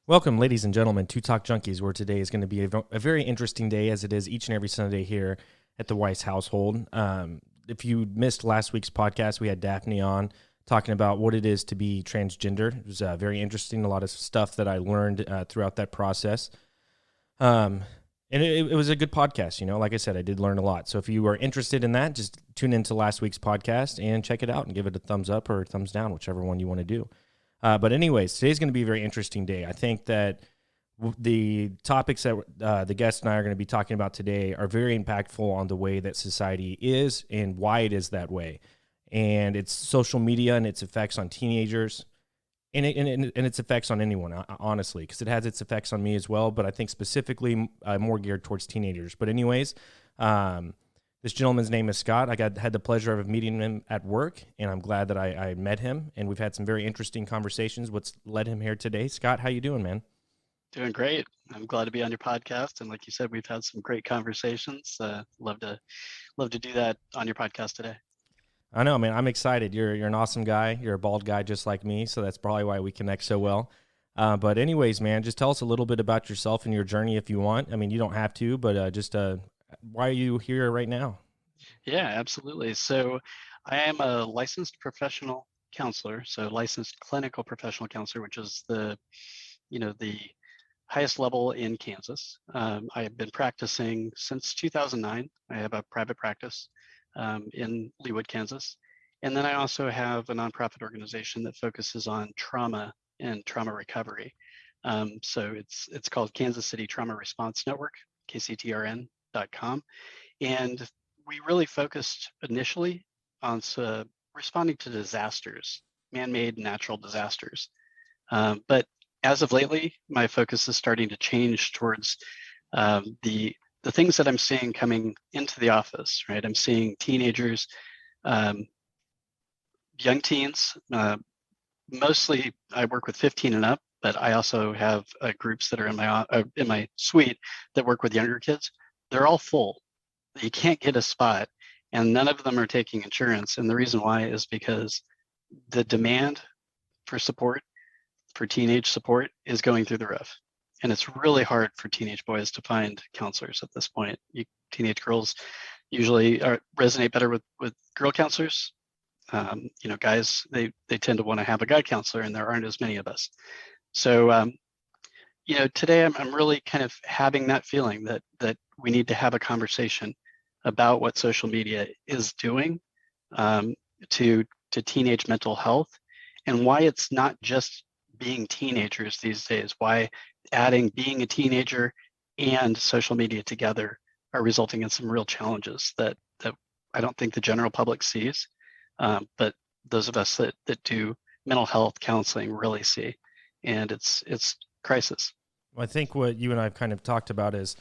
Welcome, ladies and gentlemen, to Talk Junkies, where today is going to be a very interesting day, as it is each and every Sunday here at the Weiss household. If you missed last week's podcast, we had Daphne on talking about what it is to be transgender. It was very interesting, a lot of stuff that I learned throughout that process. And it was a good podcast, like I said, I did learn a lot. So if you are interested in that, just tune into last week's podcast and check it out and give it a thumbs up or a thumbs down, whichever one you want to do. But anyways, today's going to be a very interesting day. I think that the topics that the guest and I are going to be talking about today are very impactful on the way that society is and why it is that way. And it's social media and its effects on teenagers and its effects on anyone, honestly, because it has its effects on me as well. But I think specifically more geared towards teenagers. But anyways, this gentleman's name is Scott. I had the pleasure of meeting him at work, and I'm glad that I met him, and we've had some very interesting conversations. What's led him here today? Scott, how you doing, man? Doing great. I'm glad to be on your podcast, and like you said, we've had some great conversations. Love to do that on your podcast today. I know, man. I'm excited. You're an awesome guy. You're a bald guy just like me, so that's probably why we connect so well. But anyways, man, just tell us a little bit about yourself and your journey if you want. I mean, you don't have to, but just why are you here right now? Yeah, absolutely. So I am a licensed professional counselor, so licensed clinical professional counselor, which is the highest level in Kansas. I have been practicing since 2009. I have a private practice in Leawood, Kansas. And then I also have a nonprofit organization that focuses on trauma and trauma recovery. So it's called Kansas City Trauma Response Network, kctrn.com. And we really focused initially on responding to disasters, man-made natural disasters. But as of lately, my focus is starting to change towards the things that I'm seeing coming into the office, right? I'm seeing teenagers, young teens, mostly I work with 15 and up, but I also have groups that are in my suite that work with younger kids. They're all full. You can't get a spot, and none of them are taking insurance. And the reason why is because the demand for support, for teenage support, is going through the roof. And it's really hard for teenage boys to find counselors at this point. Teenage girls usually resonate better with girl counselors. Guys, they tend to want to have a guy counselor, and there aren't as many of us. So, today I'm really kind of having that feeling that we need to have a conversation about what social media is doing to teenage mental health, and why it's not just being teenagers these days, why adding being a teenager and social media together are resulting in some real challenges that I don't think the general public sees, but those of us that do mental health counseling really see, and it's crisis. Well, I think what you and I have kind of talked about is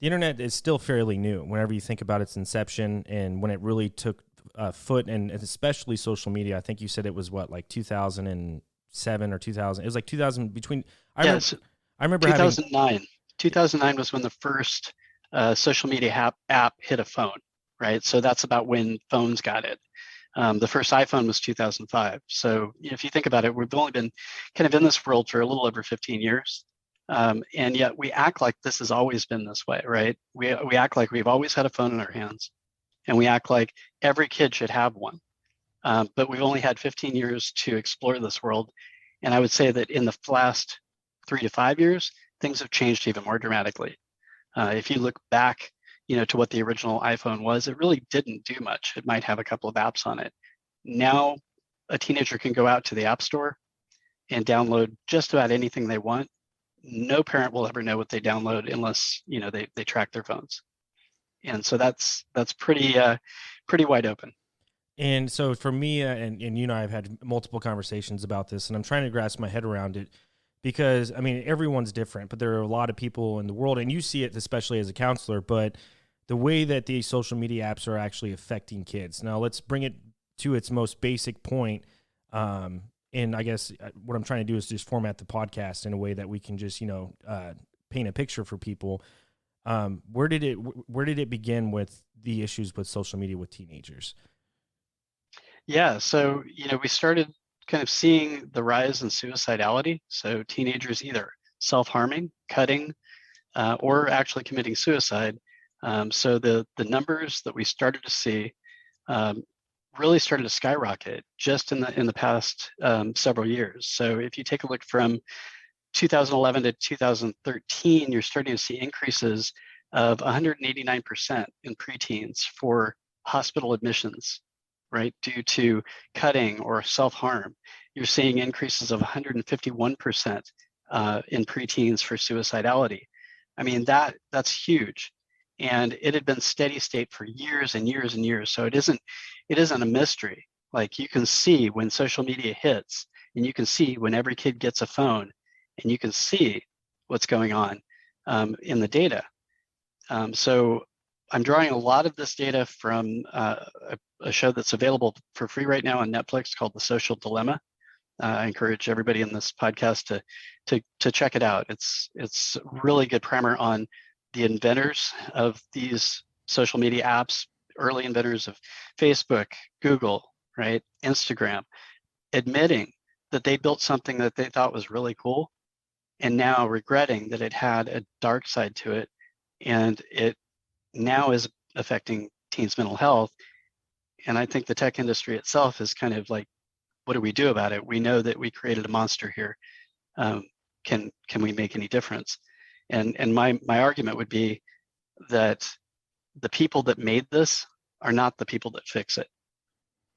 the internet is still fairly new whenever you think about its inception and when it really took foot, and especially social media. I think you said it was like 2007 or 2000. It was like 2000 between. I remember 2009. 2009 was when the first social media app hit a phone, right? So that's about when phones got it. The first iPhone was 2005. So if you think about it, we've only been kind of in this world for a little over 15 years. And yet we act like this has always been this way, right? We act like we've always had a phone in our hands, and we act like every kid should have one. But we've only had 15 years to explore this world. And I would say that in the last 3 to 5 years, things have changed even more dramatically. If you look back, to what the original iPhone was, it really didn't do much. It might have a couple of apps on it. Now, a teenager can go out to the App Store and download just about anything they want. No parent will ever know what they download unless they track their phones. And so that's pretty wide open. And so for me, and you and I have had multiple conversations about this, and I'm trying to grasp my head around it because, I mean, everyone's different, but there are a lot of people in the world, and you see it especially as a counselor, but the way that these social media apps are actually affecting kids. Now, let's bring it to its most basic point. And I guess what I'm trying to do is just format the podcast in a way that we can just, paint a picture for people. Where did it begin with the issues with social media with teenagers? Yeah, so we started kind of seeing the rise in suicidality. So teenagers either self-harming, cutting, or actually committing suicide. So the numbers that we started to see um, really started to skyrocket just in the past several years. So if you take a look from 2011 to 2013, you're starting to see increases of 189% in preteens for hospital admissions, right, due to cutting or self-harm. You're seeing increases of 151% in preteens for suicidality. I mean, that's huge. And it had been steady state for years and years and years. So it isn't a mystery. Like, you can see when social media hits, and you can see when every kid gets a phone, and you can see what's going on in the data. So I'm drawing a lot of this data from a show that's available for free right now on Netflix called The Social Dilemma. I encourage everybody in this podcast to check it out. It's really good primer on the inventors of these social media apps, early inventors of Facebook, Google, right, Instagram, admitting that they built something that they thought was really cool, and now regretting that it had a dark side to it, and it now is affecting teens' mental health. And I think the tech industry itself is kind of like, what do we do about it? We know that we created a monster here. Can we make any difference? And my argument would be that the people that made this are not the people that fix it.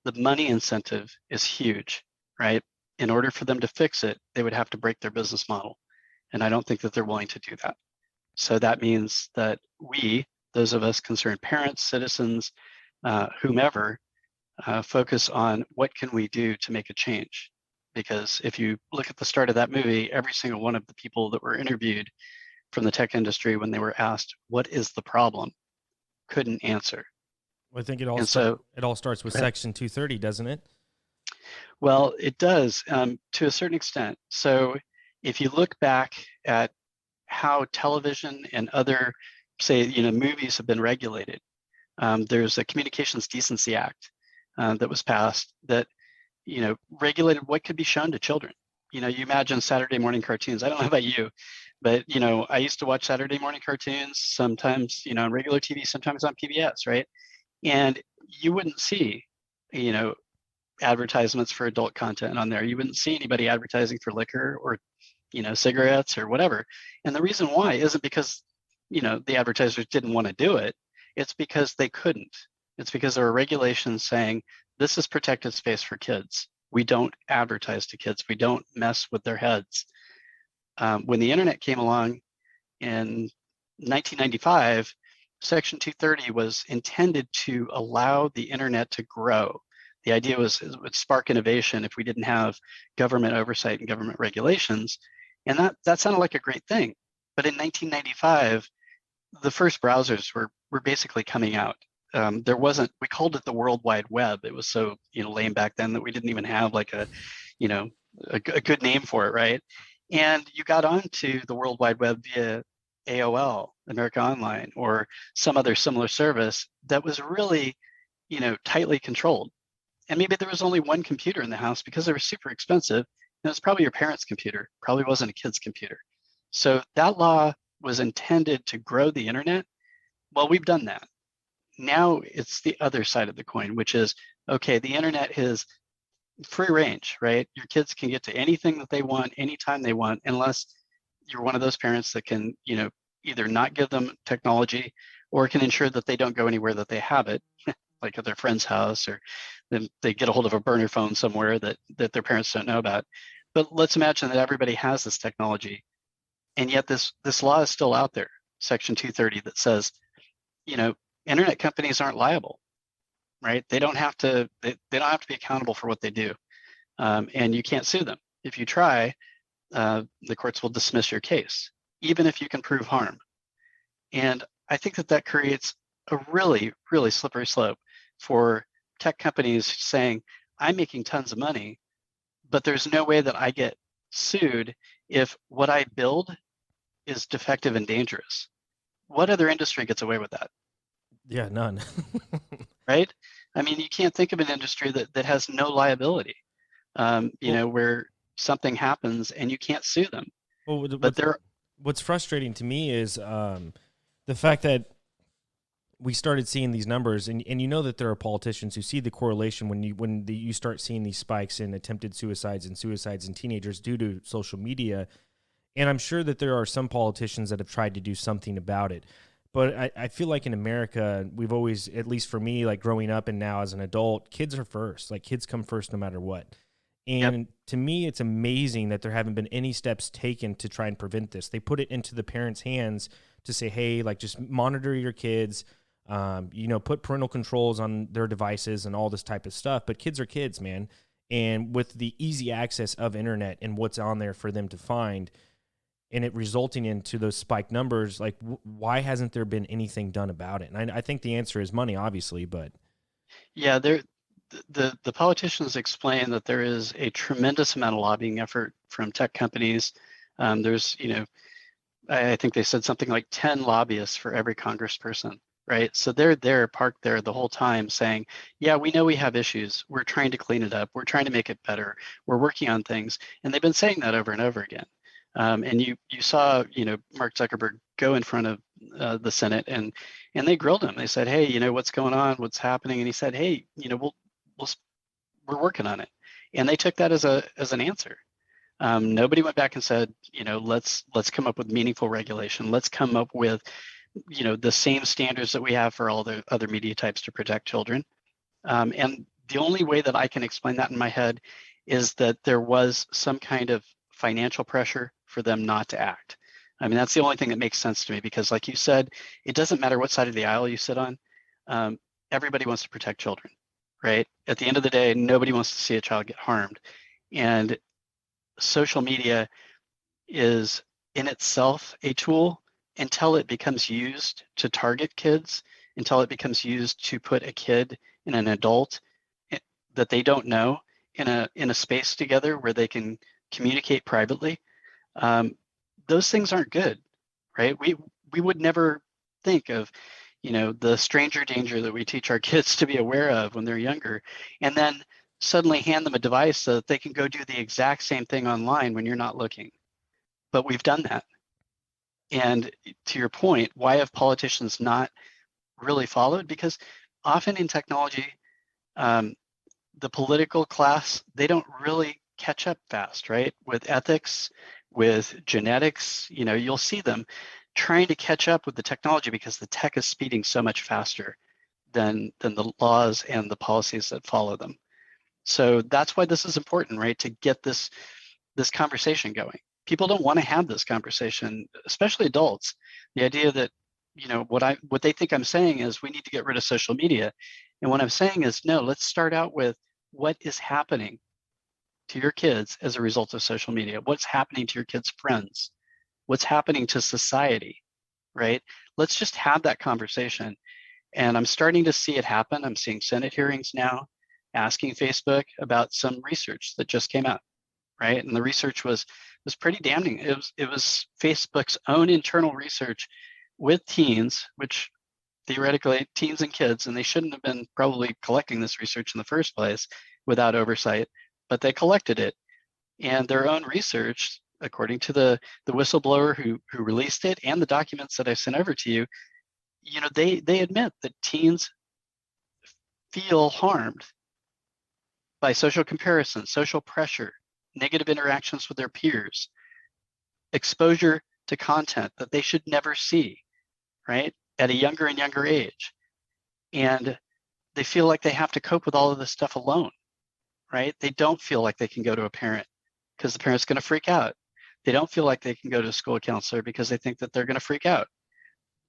The money incentive is huge, right? In order for them to fix it, they would have to break their business model. And I don't think that they're willing to do that. So that means that we, those of us concerned parents, citizens, whomever, focus on what can we do to make a change. Because if you look at the start of that movie, every single one of the people that were interviewed from the tech industry, when they were asked, what is the problem, couldn't answer. I think And so, it all starts with Section 230, doesn't it? well, it does to a certain extent. So if you look back at how television and other, say, movies have been regulated, there's a Communications Decency Act that was passed that regulated what could be shown to children. You imagine Saturday morning cartoons. I don't know about you, but I used to watch Saturday morning cartoons sometimes, on regular TV, sometimes on PBS, right? And you wouldn't see, advertisements for adult content on there. You wouldn't see anybody advertising for liquor or, cigarettes or whatever. And the reason why isn't because, the advertisers didn't want to do it. It's because they couldn't. It's because there are regulations saying this is protected space for kids. We don't advertise to kids. We don't mess with their heads. When the internet came along in 1995, Section 230 was intended to allow the internet to grow. The idea was it would spark innovation if we didn't have government oversight and government regulations. And that sounded like a great thing. But in 1995, the first browsers were basically coming out. There wasn't, we called it the World Wide Web. It was so, lame back then that we didn't even have like a good name for it, right? And you got onto the World Wide Web via AOL, America Online, or some other similar service that was really, tightly controlled. And maybe there was only one computer in the house because they were super expensive. And it was probably your parents' computer, probably wasn't a kid's computer. So that law was intended to grow the internet. Well, we've done that. Now it's the other side of the coin, which is, okay, the internet is free range, right? Your kids can get to anything that they want, anytime they want, unless you're one of those parents that can, either not give them technology or can ensure that they don't go anywhere that they have it, like at their friend's house, or then they get a hold of a burner phone somewhere that their parents don't know about. But let's imagine that everybody has this technology, and yet this law is still out there, Section 230, that says, internet companies aren't liable, right? They don't have to be accountable for what they do, and you can't sue them. If you try, the courts will dismiss your case, even if you can prove harm. And I think that creates a really, really slippery slope for tech companies saying, I'm making tons of money, but there's no way that I get sued if what I build is defective and dangerous. What other industry gets away with that? Yeah, none. Right? I mean, you can't think of an industry that has no liability, where something happens and you can't sue them. Well, But there, what's frustrating to me is the fact that we started seeing these numbers, and you know that there are politicians who see the correlation when you start seeing these spikes in attempted suicides and suicides in teenagers due to social media. And I'm sure that there are some politicians that have tried to do something about it. But I feel like in America, we've always, at least for me, like growing up and now as an adult, kids are first. Like kids come first no matter what. yep, And to me, it's amazing that there haven't been any steps taken to try and prevent this. They put it into the parents' hands to say, hey, like just monitor your kids, put parental controls on their devices and all this type of stuff. But kids are kids, man. And with the easy access of internet and what's on there for them to find, and it resulting into those spike numbers, like why hasn't there been anything done about it? And I think the answer is money, obviously, but yeah, the politicians explain that there is a tremendous amount of lobbying effort from tech companies. There's, I think they said something like 10 lobbyists for every congressperson, right? So they're there, parked there the whole time saying, yeah, we know we have issues. We're trying to clean it up. We're trying to make it better. We're working on things. And they've been saying that over and over again. And you saw, Mark Zuckerberg go in front of the Senate and they grilled him. They said, hey, what's going on? What's happening? And he said, hey, we'll we're working on it. And they took that as an answer. Nobody went back and said, let's come up with meaningful regulation. Let's come up with, the same standards that we have for all the other media types to protect children. And the only way that I can explain that in my head is that there was some kind of financial pressure for them not to act. I mean, that's the only thing that makes sense to me because, like you said, it doesn't matter what side of the aisle you sit on. Everybody wants to protect children, right? At the end of the day, nobody wants to see a child get harmed. And social media is in itself a tool until it becomes used to target kids, until it becomes used to put a kid and an adult that they don't know in a space together where they can communicate privately. Um, those things aren't good, right? We would never think of, the stranger danger that we teach our kids to be aware of when they're younger, and then suddenly hand them a device so that they can go do the exact same thing online when you're not looking. But we've done that. And to your point, why have politicians not really followed? Because often in technology, um, the political class, they don't really catch up fast, right? With ethics, with genetics, you'll see them trying to catch up with the technology because the tech is speeding so much faster than the laws and the policies that follow them. So that's why this is important, right? To get this conversation going. People don't want to have this conversation, especially adults. The idea that, what they think I'm saying is we need to get rid of social media. And what I'm saying is, no, let's start out with what is happening to your kids as a result of social media. What's happening to your kids' friends? What's happening to society, right? Let's just have that conversation. And I'm starting to see it happen. I'm seeing Senate hearings now asking Facebook about some research that just came out, right? And the research was pretty damning. It was Facebook's own internal research with teens, which theoretically teens and kids, and they shouldn't have been probably collecting this research in the first place without oversight, but they collected it. And their own research, according to the whistleblower who released it and the documents that I sent over to you, they admit that teens feel harmed by social comparison, social pressure, negative interactions with their peers, exposure to content that they should never see, right? At a younger and younger age. And they feel like they have to cope with all of this stuff alone, right? They don't feel like they can go to a parent because the parent's going to freak out. They don't feel like they can go to a school counselor because they think that they're going to freak out.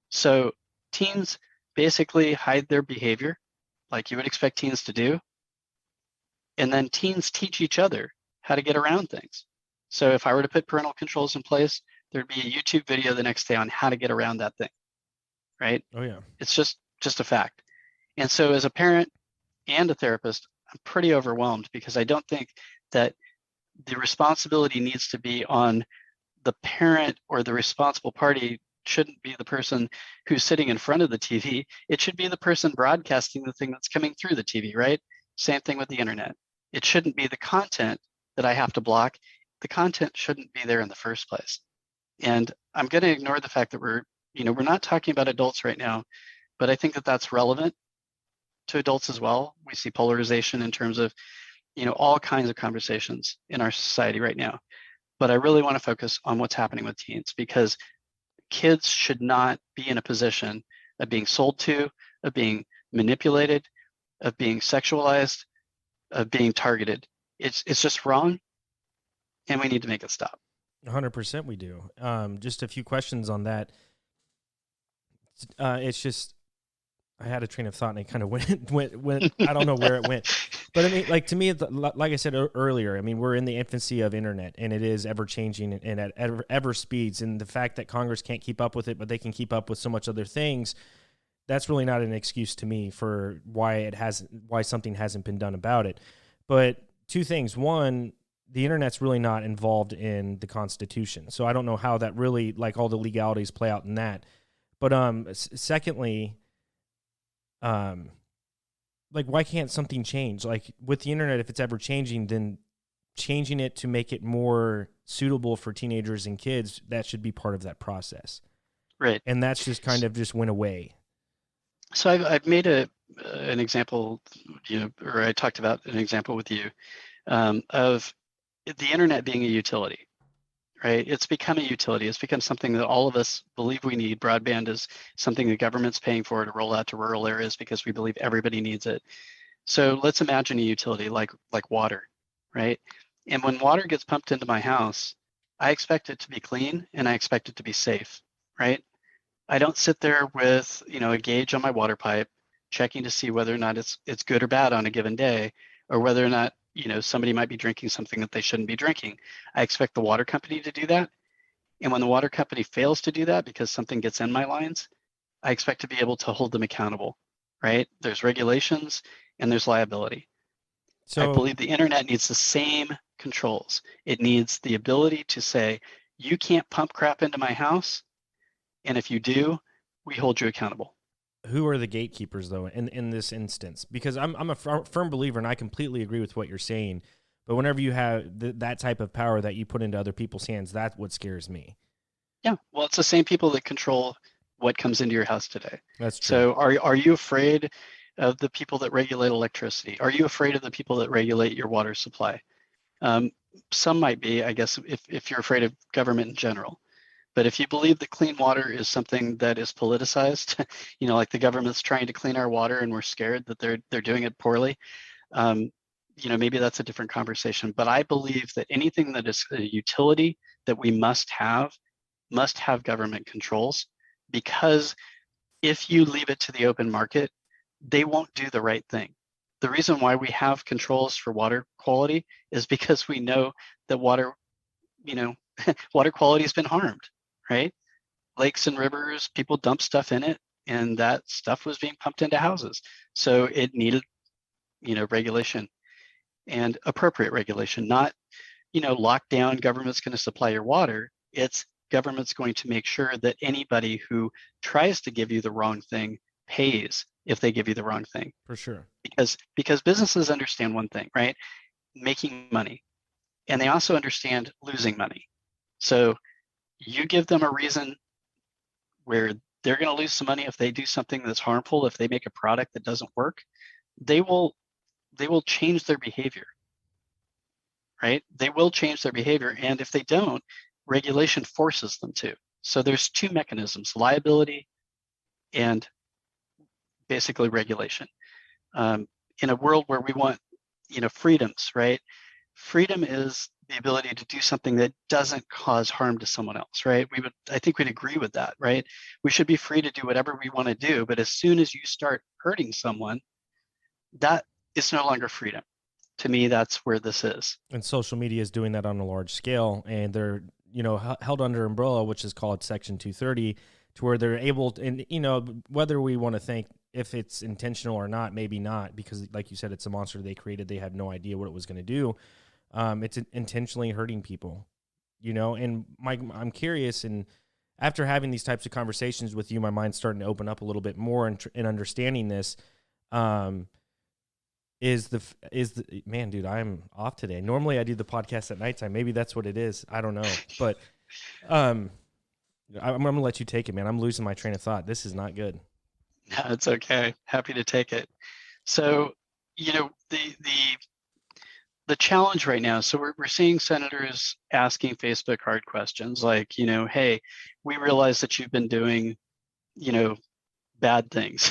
So teens basically hide their behavior like you would expect teens to do. And then teens teach each other how to get around things. So if I were to put parental controls in place, there'd be a YouTube video the next day on how to get around that thing, right? oh yeah. It's just a fact. And so as a parent and a therapist, I'm pretty overwhelmed because I don't think that the responsibility needs to be on the parent, or the responsible party shouldn't be the person who's sitting in front of the TV. It should be the person broadcasting the thing that's coming through the TV, right? Same thing with the internet. It shouldn't be the content that I have to block. The content shouldn't be there in the first place. And I'm going to ignore the fact that we're not talking about adults right now, but I think that that's relevant to adults as well. We see polarization in terms of, all kinds of conversations in our society right now. But I really want to focus on what's happening with teens, because kids should not be in a position of being sold to, of being manipulated, of being sexualized, of being targeted. It's just wrong, and we need to make it stop. 100% we do. Just a few questions on that. It's just, I had a train of thought and it kind of went. I don't know where it went, but I mean, like, to me, like I said earlier, I mean, we're in the infancy of internet, and it is ever changing and at ever speeds. And the fact that Congress can't keep up with it, but they can keep up with so much other things, that's really not an excuse to me for why something hasn't been done about it. But two things: one, the internet's really not involved in the Constitution, so I don't know how that really, like, all the legalities play out in that. But secondly, like, why can't something change? Like, with the internet, if it's ever changing, then changing it to make it more suitable for teenagers and kids, that should be part of that process. Right. And that's just kind of just went away. So I've made an example, or I talked about an example with you, of the internet being a utility, right? It's become a utility. It's become something that all of us believe we need. Broadband is something the government's paying for to roll out to rural areas because we believe everybody needs it. So let's imagine a utility like water, right? And when water gets pumped into my house, I expect it to be clean and I expect it to be safe, right? I don't sit there with, a gauge on my water pipe, checking to see whether or not it's good or bad on a given day, or whether or not, somebody might be drinking something that they shouldn't be drinking. I expect the water company to do that. And when the water company fails to do that because something gets in my lines, I expect to be able to hold them accountable, right? There's regulations and there's liability. I So, believe the internet needs the same controls. It needs the ability to say, you can't pump crap into my house, and if you do, we hold you accountable. who are the gatekeepers, though, in this instance? Because I'm a firm believer, and I completely agree with what you're saying. But whenever you have that type of power that you put into other people's hands, that's what scares me. Yeah, well, it's the same people that control what comes into your house today. That's true. So are you afraid of the people that regulate electricity? Are you afraid of the people that regulate your water supply? Um, some might be, I guess, if you're afraid of government in general. But if you believe that clean water is something that is politicized, like the government's trying to clean our water and we're scared that they're doing it poorly, um, maybe that's a different conversation. But I believe that anything that is a utility that we must have government controls, because if you leave it to the open market, they won't do the right thing. The reason why we have controls for water quality is because we know that water, you know, water quality has been harmed, right? Lakes and rivers, people dump stuff in it, and that stuff was being pumped into houses. So it needed, regulation and appropriate regulation, not, lockdown, government's going to supply your water. It's government's going to make sure that anybody who tries to give you the wrong thing pays if they give you the wrong thing. For sure. Because businesses understand one thing, right? Making money. And they also understand losing money. So you give them a reason where they're going to lose some money if they do something that's harmful, if they make a product that doesn't work, they will change their behavior, right? They will change their behavior. And if they don't, regulation forces them to. So there's two mechanisms: liability and basically regulation. In a world where we want, freedoms, right? Freedom is the ability to do something that doesn't cause harm to someone else, right? I think we'd agree with that, right? We should be free to do whatever we want to do, but as soon as you start hurting someone, that is no longer freedom. To me, that's where this is. And social media is doing that on a large scale, and they're, held under umbrella, which is called Section 230, to where they're able to, and, whether we want to think if it's intentional or not, maybe not, because like you said, it's a monster they created. They have no idea what it was going to do. It's intentionally hurting people, and I'm curious, and after having these types of conversations with you, my mind's starting to open up a little bit more in understanding this. Is the man, dude, I'm off today. Normally I do the podcast at nighttime. Maybe that's what it is. I don't know. But I'm gonna let you take it, man. I'm losing my train of thought. This is not good. No, it's okay. Happy to take it. So, the challenge right now, so we're seeing senators asking Facebook hard questions like, hey, we realize that you've been doing, you know, bad things.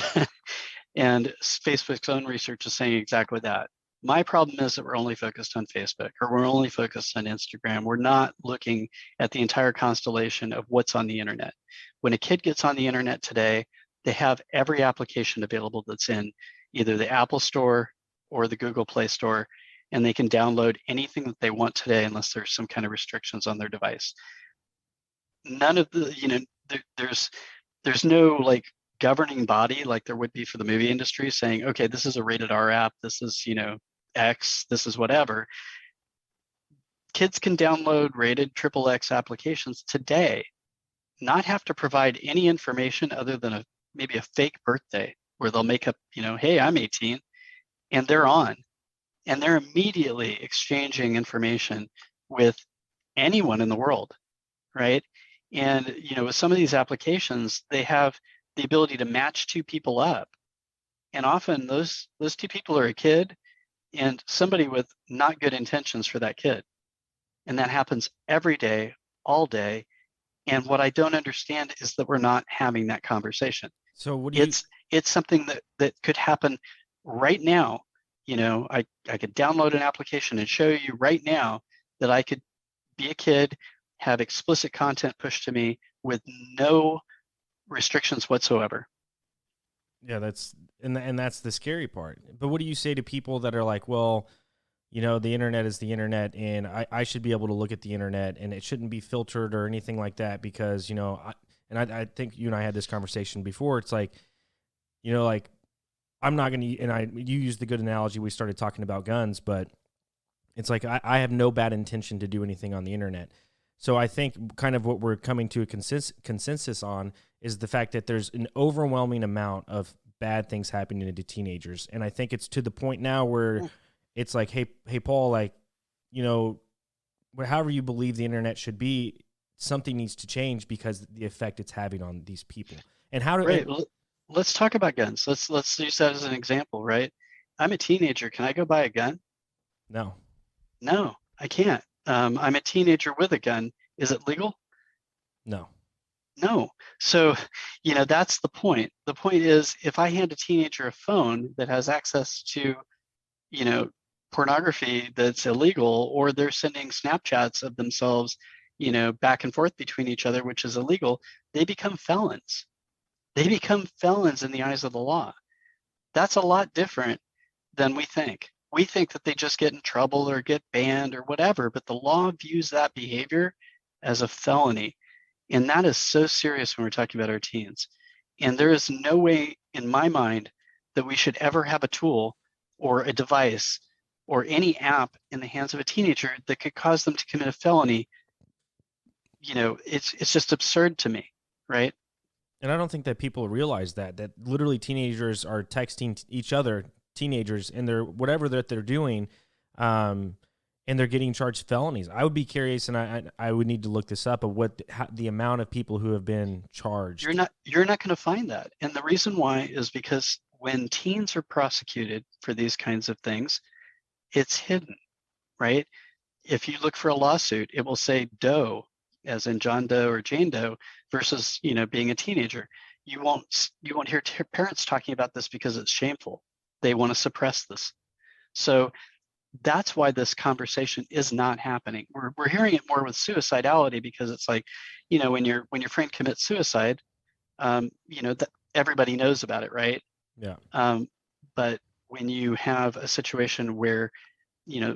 And Facebook's own research is saying exactly that. My problem is that we're only focused on Facebook, or we're only focused on Instagram. We're not looking at the entire constellation of what's on the internet. When a kid gets on the internet today, they have every application available that's in either the Apple Store or the Google Play Store, and they can download anything that they want today unless there's some kind of restrictions on their device. None of the, there's no like governing body like there would be for the movie industry saying, okay, this is a rated R app, this is, X, this is whatever. Kids can download rated triple X applications today, not have to provide any information other than maybe a fake birthday where they'll make up, hey, I'm 18, and they're on. And they're immediately exchanging information with anyone in the world, right? And with some of these applications, they have the ability to match two people up, and often those two people are a kid and somebody with not good intentions for that kid, and that happens every day, all day. And what I don't understand is that we're not having that conversation. So what do you? It's something that could happen right now. I could download an application and show you right now that I could be a kid, have explicit content pushed to me with no restrictions whatsoever. Yeah, that's the scary part. But what do you say to people that are like, well, the internet is the internet, and I should be able to look at the internet, and it shouldn't be filtered or anything like that because I think you and I had this conversation before. It's like, like I'm not going to, and you used the good analogy. We started talking about guns, but it's like I have no bad intention to do anything on the internet. So I think kind of what we're coming to a consensus on is the fact that there's an overwhelming amount of bad things happening to teenagers, and I think it's to the point now where it's like, hey, Paul, like, however you believe the internet should be, something needs to change because the effect it's having on these people. And how do Right. Let's talk about guns. Let's use that as an example, right? I'm a teenager. Can I go buy a gun? no, No, I can't. I'm a teenager with a gun. Is it legal? no, No. So, that's the point. The point is, if I hand a teenager a phone that has access to, you know, pornography that's illegal, or they're sending Snapchats of themselves, back and forth between each other, which is illegal, they become felons. They become felons in the eyes of the law. That's a lot different than we think. We think that they just get in trouble or get banned or whatever, but the law views that behavior as a felony. And that is so serious when we're talking about our teens. And there is no way in my mind that we should ever have a tool or a device or any app in the hands of a teenager that could cause them to commit a felony. It's just absurd to me, right? and I don't think that people realize that literally teenagers are texting each other, teenagers, and they're whatever that they're doing, and they're getting charged felonies. I would be curious, and I would need to look this up of the amount of people who have been charged. You're not going to find that. And the reason why is because when teens are prosecuted for these kinds of things, it's hidden, right? If you look for a lawsuit, it will say Doe, as in John Doe or Jane Doe, versus being a teenager. You won't hear parents talking about this because it's shameful. They want to suppress this. So that's why this conversation is not happening. We're hearing it more with suicidality because it's like, when your friend commits suicide, that everybody knows about it, right? Yeah. But when you have a situation where you know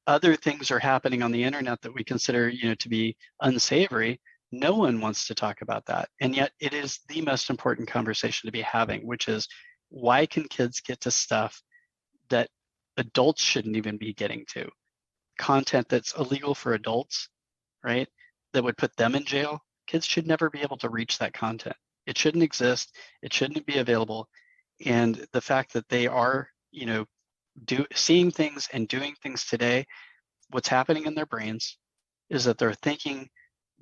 other things are happening on the internet that we consider to be unsavory, no one wants to talk about that, and yet it is the most important conversation to be having, which is, why can kids get to stuff that adults shouldn't even be getting to? Content that's illegal for adults, right? That would put them in jail. Kids should never be able to reach that content. It shouldn't exist. It shouldn't be available. And the fact that they are, seeing things and doing things today, what's happening in their brains is that they're thinking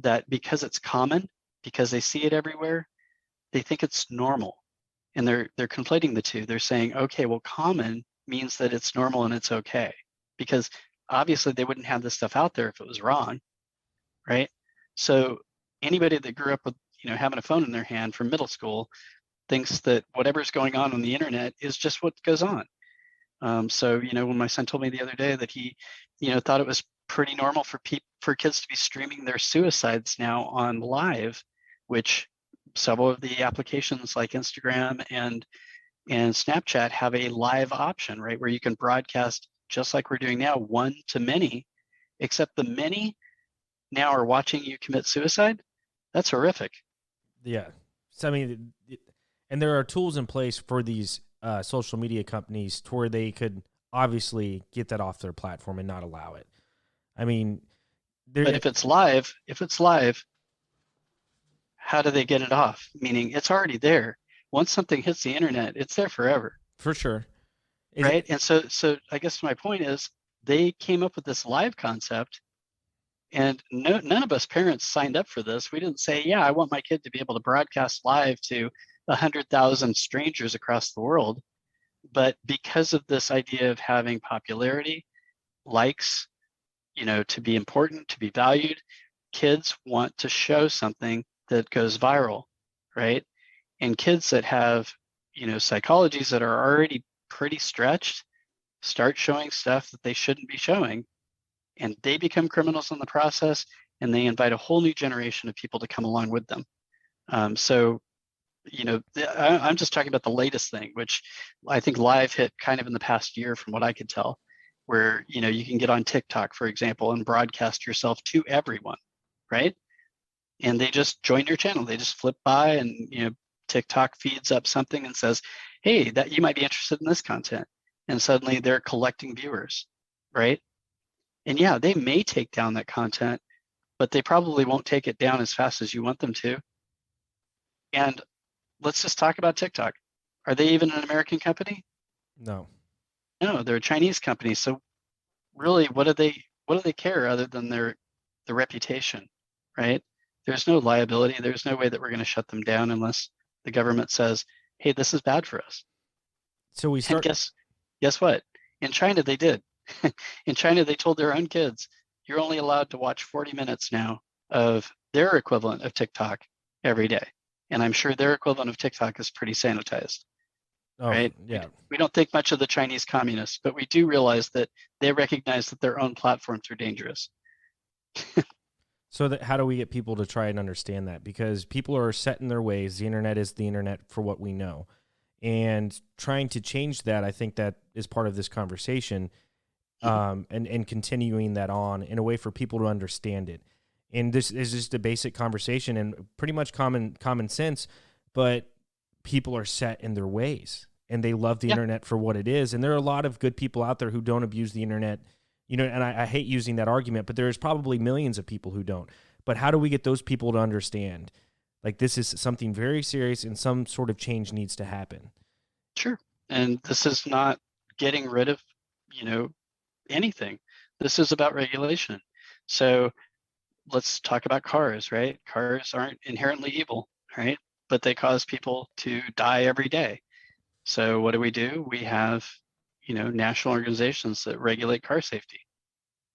that because it's common, because they see it everywhere, they think it's normal. And they're conflating the two. They're saying, okay, well, common means that it's normal and it's okay. Because obviously they wouldn't have this stuff out there if it was wrong, right? So anybody that grew up with, having a phone in their hand from middle school thinks that whatever's going on the internet is just what goes on. So, when my son told me the other day that he, thought it was pretty normal for kids to be streaming their suicides now on live, which several of the applications like Instagram and Snapchat have a live option, right, where you can broadcast just like we're doing now, one to many, except the many now are watching you commit suicide. That's horrific. Yeah. So, I mean, and there are tools in place for these social media companies to where they could obviously get that off their platform and not allow it. I mean, But if it's live, how do they get it off? Meaning it's already there. Once something hits the internet, it's there forever. for sure. Right. And so I guess my point is they came up with this live concept, and none of us parents signed up for this. We didn't say, yeah, I want my kid to be able to broadcast live to 100,000 strangers across the world. But because of this idea of having popularity, likes, to be important, to be valued, kids want to show something that goes viral, right? And kids that have, psychologies that are already pretty stretched start showing stuff that they shouldn't be showing, and they become criminals in the process, and they invite a whole new generation of people to come along with them. So, I'm just talking about the latest thing, which I think live hit kind of in the past year from what I could tell, where, you can get on TikTok, for example, and broadcast yourself to everyone, right? And they just join your channel. They just flip by and, TikTok feeds up something and says, hey, that you might be interested in this content. And suddenly they're collecting viewers, right? And yeah, they may take down that content, but they probably won't take it down as fast as you want them to. And let's just talk about TikTok. Are they even an American company? No. No, they're a Chinese company. So really, what do they care other than their reputation, right? There's no liability. There's no way that we're going to shut them down unless the government says, hey, this is bad for us. So we And start. guess what? In China, they did. In China, they told their own kids, you're only allowed to watch 40 minutes now of their equivalent of TikTok every day. And I'm sure their equivalent of TikTok is pretty sanitized, Oh, right? yeah. We don't think much of the Chinese communists, but we do realize that they recognize that their own platforms are dangerous. So that how do we get people to try and understand that? Because people are set in their ways. The internet is the internet for what we know. And trying to change that, I think that is part of this conversation, and continuing that on in a way for people to understand it. And this is just a basic conversation and pretty much common sense, but people are set in their ways and they love the Yeah, internet for what it is. And there are a lot of good people out there who don't abuse the internet, and I hate using that argument, but there's probably millions of people who don't. But how do we get those people to understand, like, this is something very serious and some sort of change needs to happen? sure. And this is not getting rid of, anything. This is about regulation. So let's talk about cars, right? Cars aren't inherently evil, right? But they cause people to die every day. So what do? We have, national organizations that regulate car safety,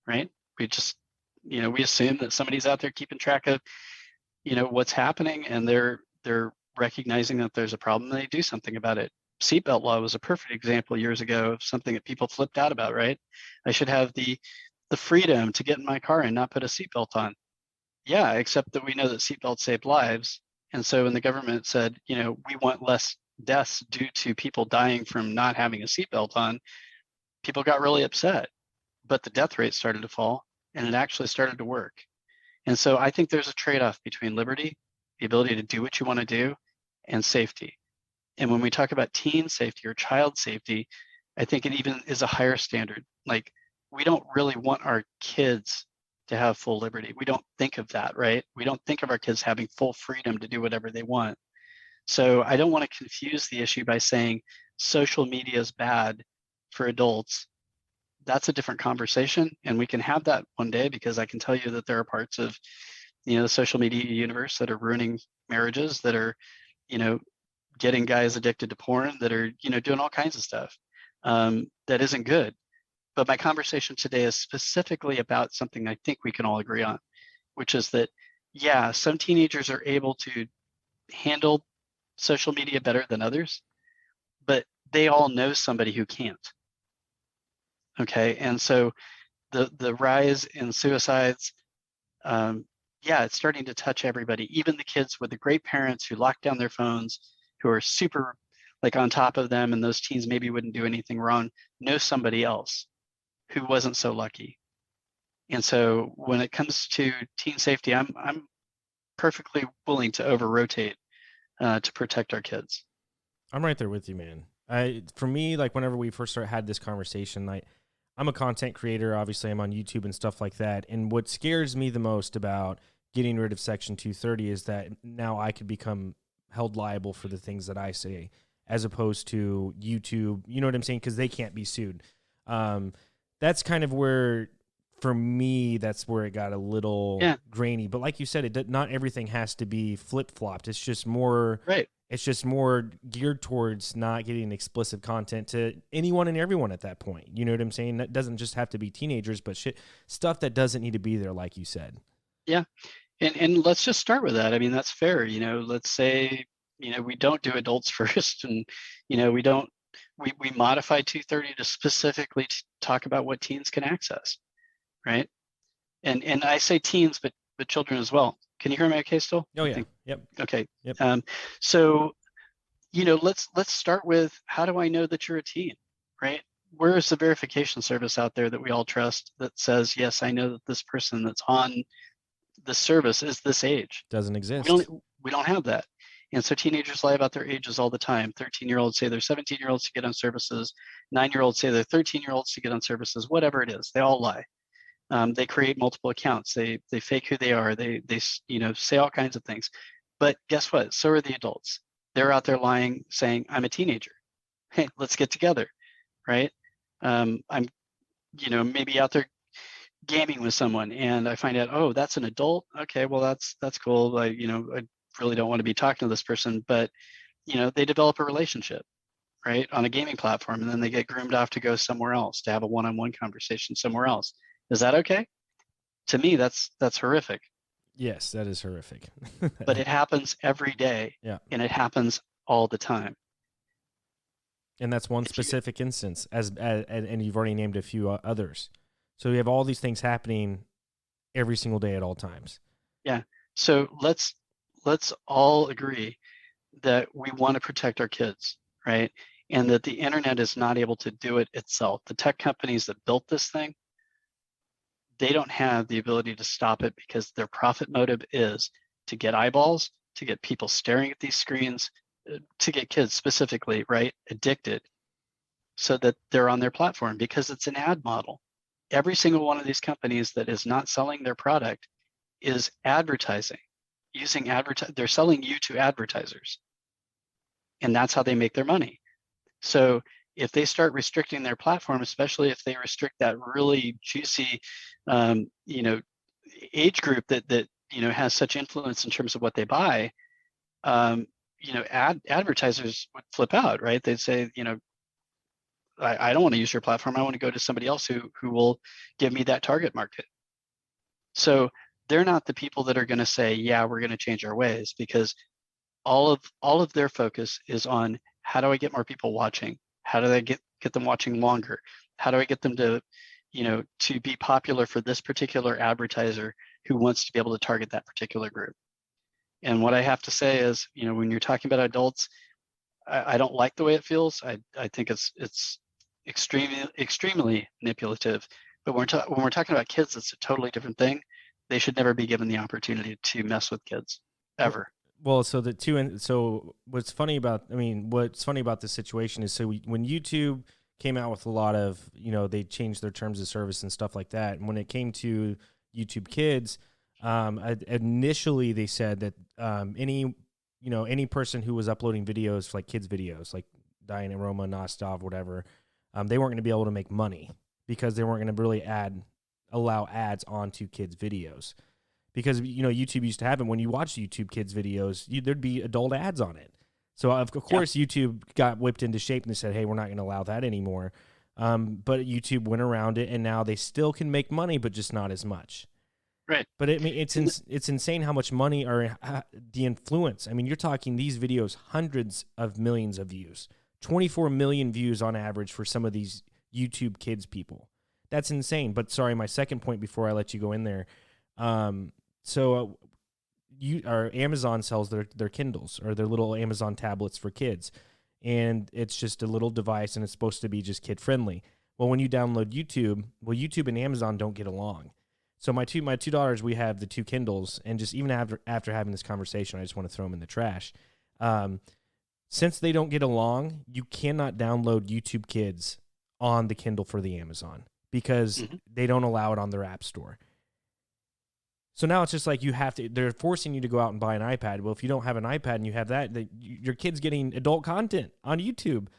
right? We just, we assume that somebody's out there keeping track of, what's happening, and they're recognizing that there's a problem and they do something about it. Seatbelt law was a perfect example years ago of something that people flipped out about, right? I should have the freedom to get in my car and not put a seatbelt on. Yeah, except that we know that seatbelts save lives. And so when the government said, we want less deaths due to people dying from not having a seatbelt on, people got really upset. But the death rate started to fall, and it actually started to work. And so I think there's a trade-off between liberty, the ability to do what you want to do, and safety. And when we talk about teen safety or child safety, I think it even is a higher standard. Like, we don't really want our kids to have full liberty. We don't think of that, right? We don't think of our kids having full freedom to do whatever they want. So I don't want to confuse the issue by saying social media is bad for adults. That's a different conversation, and we can have that one day, because I can tell you that there are parts of the social media universe that are ruining marriages, that are, you know, getting guys addicted to porn, that are, doing all kinds of stuff that isn't good. But my conversation today is specifically about something I think we can all agree on, which is that, yeah, some teenagers are able to handle social media better than others, but they all know somebody who can't. Okay. And so the rise in suicides, yeah, it's starting to touch everybody, even the kids with the great parents who lock down their phones, who are super like on top of them, and those teens maybe wouldn't do anything wrong, know somebody else who wasn't so lucky. And so when it comes to teen safety, I'm perfectly willing to over rotate to protect our kids. I'm right there with you, man. For me, like whenever we first had this conversation, like I'm a content creator. Obviously, I'm on YouTube and stuff like that. And what scares me the most about getting rid of Section 230 is that now I could become held liable for the things that I say, as opposed to YouTube. You know what I'm saying? Because they can't be sued. That's kind of where, for me, that's where it got a little grainy. But like you said, not everything has to be flip flopped. It's just more right. It's just more geared towards not getting explicit content to anyone and everyone at that point. You know what I'm saying? That doesn't just have to be teenagers, but stuff that doesn't need to be there, like you said. Yeah. And let's just start with that. I mean, that's fair. Let's say, we don't do adults first, and, we modify 230 to specifically talk about what teens can access, right? And I say teens, but children as well. Can you hear me okay still? Oh, yeah. Yep. Okay. Yep. So, let's start with, how do I know that you're a teen, right? Where is the verification service out there that we all trust that says, yes, I know that this person that's on the service is this age? Doesn't exist. We don't have that. And so teenagers lie about their ages all the time. 13-year-olds say they're 17-year-olds to get on services. 9-year-olds say they're 13-year-olds to get on services. Whatever it is, they all lie. They create multiple accounts. They fake who they are. They say all kinds of things. But guess what? So are the adults. They're out there lying, saying, I'm a teenager. Hey, let's get together, right? I'm maybe out there gaming with someone, and I find out, oh, that's an adult. Okay, well, that's cool. I really don't want to be talking to this person, but they develop a relationship, right, on a gaming platform, and then they get groomed off to go somewhere else to have a one-on-one conversation somewhere else. Is that okay? To me, that's horrific. Yes, that is horrific. But it happens every day. Yeah. And it happens all the time. And that's one specific instance, and you've already named a few others. So we have all these things happening every single day at all times. Yeah. So let's all agree that we want to protect our kids, right? And that the internet is not able to do it itself. The tech companies that built this thing, they don't have the ability to stop it, because their profit motive is to get eyeballs, to get people staring at these screens, to get kids specifically, right, addicted, so that they're on their platform, because it's an ad model. Every single one of these companies that is not selling their product is advertising, they're selling you to advertisers. And that's how they make their money. So if they start restricting their platform, especially if they restrict that really juicy, age group that has such influence in terms of what they buy, advertisers would flip out, right? They'd say, I don't want to use your platform. I want to go to somebody else who will give me that target market. So they're not the people that are going to say, yeah, we're going to change our ways, because all of their focus is on, how do I get more people watching? How do I get them watching longer? How do I get them to, to be popular for this particular advertiser who wants to be able to target that particular group? And what I have to say is, when you're talking about adults, I don't like the way it feels. I think it's extremely manipulative. But when we're talking about kids, it's a totally different thing. They should never be given the opportunity to mess with kids, ever. Well, so what's funny about this situation is, when YouTube came out with a lot of, they changed their terms of service and stuff like that. And when it came to YouTube Kids, initially they said that any person who was uploading videos, like kids videos, like Diana Roma, Nostov, whatever, they weren't going to be able to make money, because they weren't going to really allow ads onto kids videos. because YouTube used to have it. When you watch YouTube Kids videos, there'd be adult ads on it. So of course YouTube got whipped into shape and they said, hey, we're not going to allow that anymore. But YouTube went around it, and now they still can make money, but just not as much. Right. But it's insane how much money or the influence. I mean, you're talking these videos, hundreds of millions of views, 24 million views on average for some of these YouTube Kids people. That's insane. But sorry, my second point before I let you go in there. Amazon sells their Kindles or their little Amazon tablets for kids, and it's just a little device, and it's supposed to be just kid friendly. Well, when you download YouTube, YouTube and Amazon don't get along. So my two daughters, we have the two Kindles, and just even after having this conversation, I just want to throw them in the trash. Since they don't get along, you cannot download YouTube Kids on the Kindle for the Amazon because they don't allow it on their app store. So now it's just like they're forcing you to go out and buy an iPad. Well, if you don't have an iPad and you have that, your kid's getting adult content on YouTube.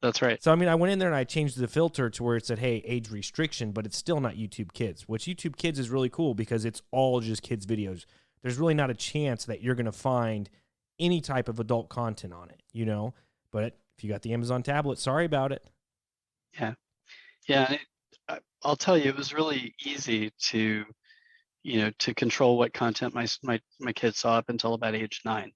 That's right. So, I mean, I went in there and I changed the filter to where it said, hey, age restriction, but it's still not YouTube Kids, which YouTube Kids is really cool because it's all just kids videos. There's really not a chance that you're going to find any type of adult content on it, But if you got the Amazon tablet, sorry about it. Yeah. Yeah. I'll tell you, it was really easy to control what content my kid saw up until about age 9.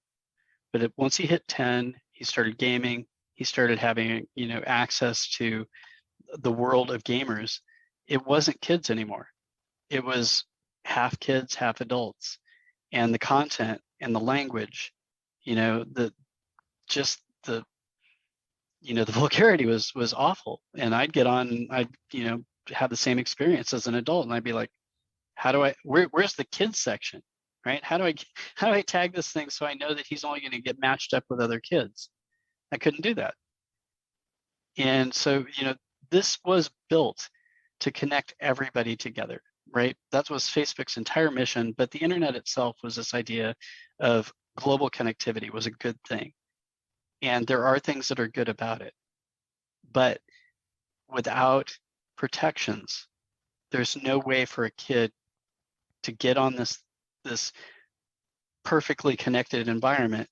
But once he hit 10, he started gaming. He started having, access to the world of gamers. It wasn't kids anymore. It was half kids, half adults. And the content and the language, the vulgarity was awful. And I'd get on and I'd, have the same experience as an adult. And I'd be like, where's the kids section, right? How do I tag this thing so I know that he's only going to get matched up with other kids? I couldn't do that. And so, this was built to connect everybody together, right? That was Facebook's entire mission, but the internet itself was this idea of global connectivity was a good thing. And there are things that are good about it. But without protections, there's no way for a kid to get on this perfectly connected environment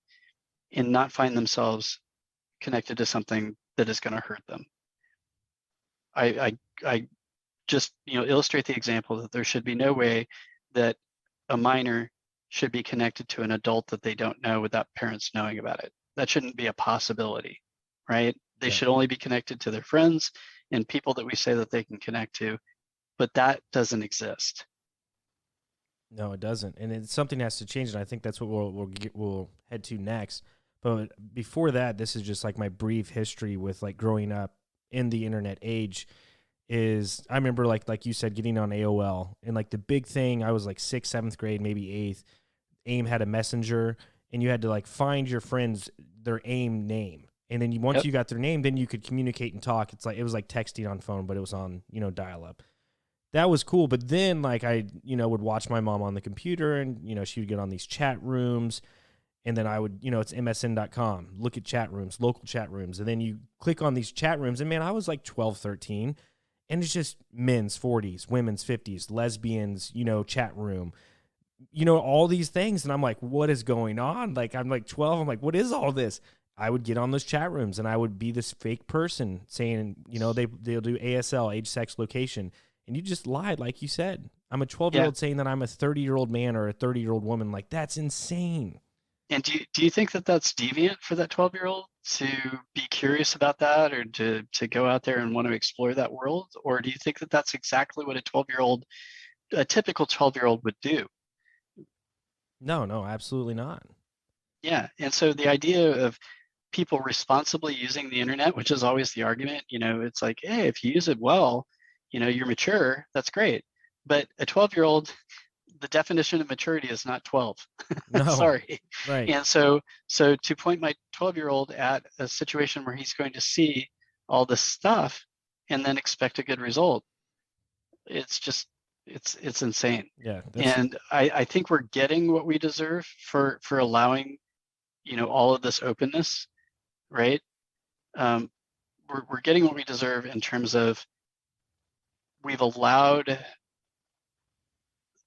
and not find themselves connected to something that is going to hurt them. I just illustrate the example that there should be no way that a minor should be connected to an adult that they don't know without parents knowing about it. That shouldn't be a possibility, right? They should only be connected to their friends and people that we say that they can connect to, but that doesn't exist. No, it doesn't, and something has to change, and I think that's what we'll head to next. But before that, this is just like my brief history with like growing up in the internet age. Is I remember like you said, getting on AOL, and like the big thing. I was like 6th, 7th grade, maybe 8th. AIM had a messenger, and you had to like find your friends their AIM name, and then once you got their name, then you could communicate and talk. It was like texting on phone, but it was on dial up. That was cool. But then like I would watch my mom on the computer, and she would get on these chat rooms, and then I would it's msn.com, look at chat rooms, local chat rooms, and then you click on these chat rooms, and man, I was like 12, 13, and it's just men's 40s, women's 50s, lesbians, chat room, all these things, and I'm like, what is going on? Like I'm like 12, I'm like, what is all this? I would get on those chat rooms, and I would be this fake person saying, they'll do ASL, age, sex, location. And you just lied, like you said. I'm a 12-year-old saying that I'm a 30-year-old man or a 30-year-old woman. Like, that's insane. And do you think that that's deviant for that 12-year-old to be curious about that, or to go out there and want to explore that world? Or do you think that that's exactly what a typical 12-year-old would do? No, absolutely not. Yeah. And so the idea of people responsibly using the internet, which is always the argument, it's like, hey, if you use it well, you're mature, that's great. But a 12-year-old, the definition of maturity is not 12. No. Sorry. Right. And so to point my 12-year-old at a situation where he's going to see all this stuff and then expect a good result, it's just, it's insane. Yeah. And I think we're getting what we deserve for allowing, all of this openness, right? We're getting what we deserve in terms of we've allowed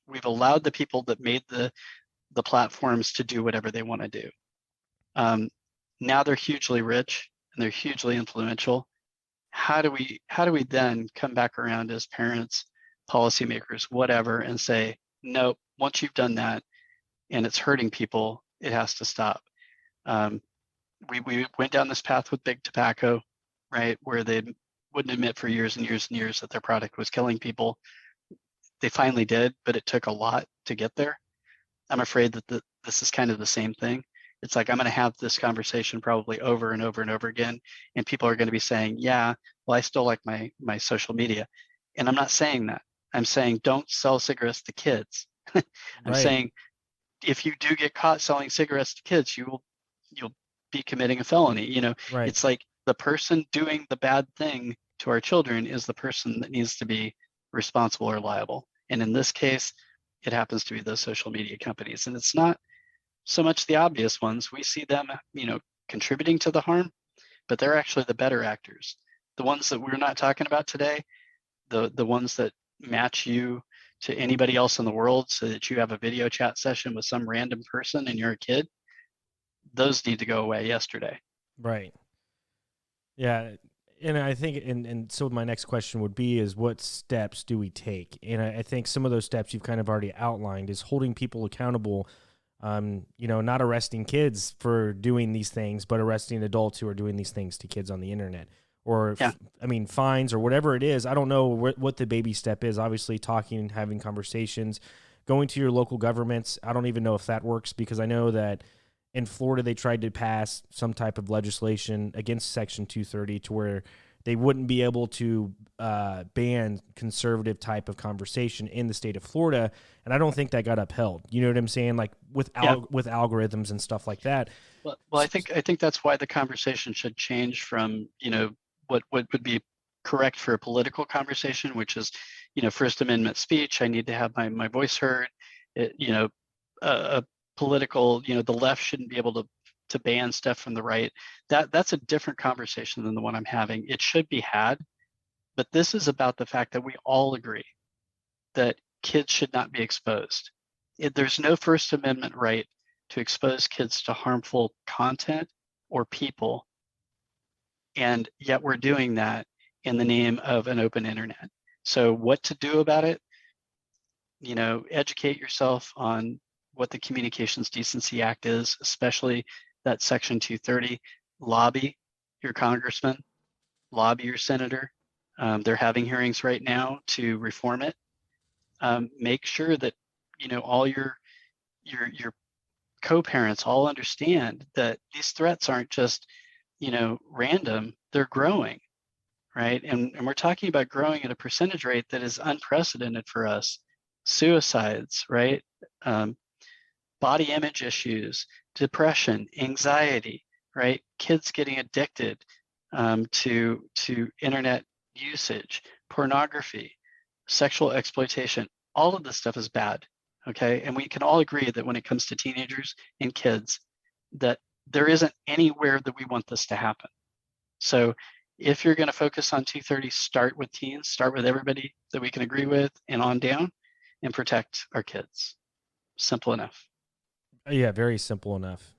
We've allowed the people that made the platforms to do whatever they want to do. Now they're hugely rich and they're hugely influential. How do we then come back around as parents, policymakers, whatever, and say, no, once you've done that and it's hurting people, it has to stop. We went down this path with big tobacco, right, where they wouldn't admit for years and years and years that their product was killing people. They finally did, but it took a lot to get there. I'm afraid that this is kind of the same thing. It's like I'm going to have this conversation probably over and over and over again, and people are going to be saying, "Yeah, well, I still like my social media," and I'm not saying that. I'm saying don't sell cigarettes to kids. I'm Right. saying if you do get caught selling cigarettes to kids, you'll be committing a felony. Right. It's like the person doing the bad thing to our children is the person that needs to be responsible or liable. And in this case, it happens to be those social media companies. And it's not so much the obvious ones. We see them, contributing to the harm, but they're actually the better actors. The ones that we're not talking about today, the ones that match you to anybody else in the world so that you have a video chat session with some random person and you're a kid, those need to go away yesterday. Right. Yeah. And I think, and so my next question would be is what steps do we take? And I think some of those steps you've kind of already outlined is holding people accountable, not arresting kids for doing these things, but arresting adults who are doing these things to kids on the internet or, Yeah. fines or whatever it is. I don't know what the baby step is. Obviously talking, having conversations, going to your local governments. I don't even know if that works because I know that in Florida, they tried to pass some type of legislation against Section 230 to where they wouldn't be able to ban conservative type of conversation in the state of Florida, and I don't think that got upheld. You know what I'm saying? Like with Yeah. with algorithms and stuff like that. Well, I think that's why the conversation should change from what would be correct for a political conversation, which is First Amendment speech. I need to have my voice heard. A political, the left shouldn't be able to ban stuff from the right. That's a different conversation than the one I'm having. It should be had, but this is about the fact that we all agree that kids should not be exposed. There's no First Amendment right to expose kids to harmful content or people, and yet we're doing that in the name of an open internet. So what to do about it? Educate yourself on what the Communications Decency Act is, especially that Section 230. Lobby your congressman, lobby your senator. They're having hearings right now to reform it. Make sure that all your co-parents all understand that these threats aren't just random. They're growing, right? And we're talking about growing at a percentage rate that is unprecedented for us. Suicides, right? Body image issues, depression, anxiety, right? Kids getting addicted to internet usage, pornography, sexual exploitation. All of this stuff is bad, okay? And we can all agree that when it comes to teenagers and kids, that there isn't anywhere that we want this to happen. So if you're going to focus on 230, start with teens, start with everybody that we can agree with and on down, and protect our kids. Simple enough. Yeah, very simple enough.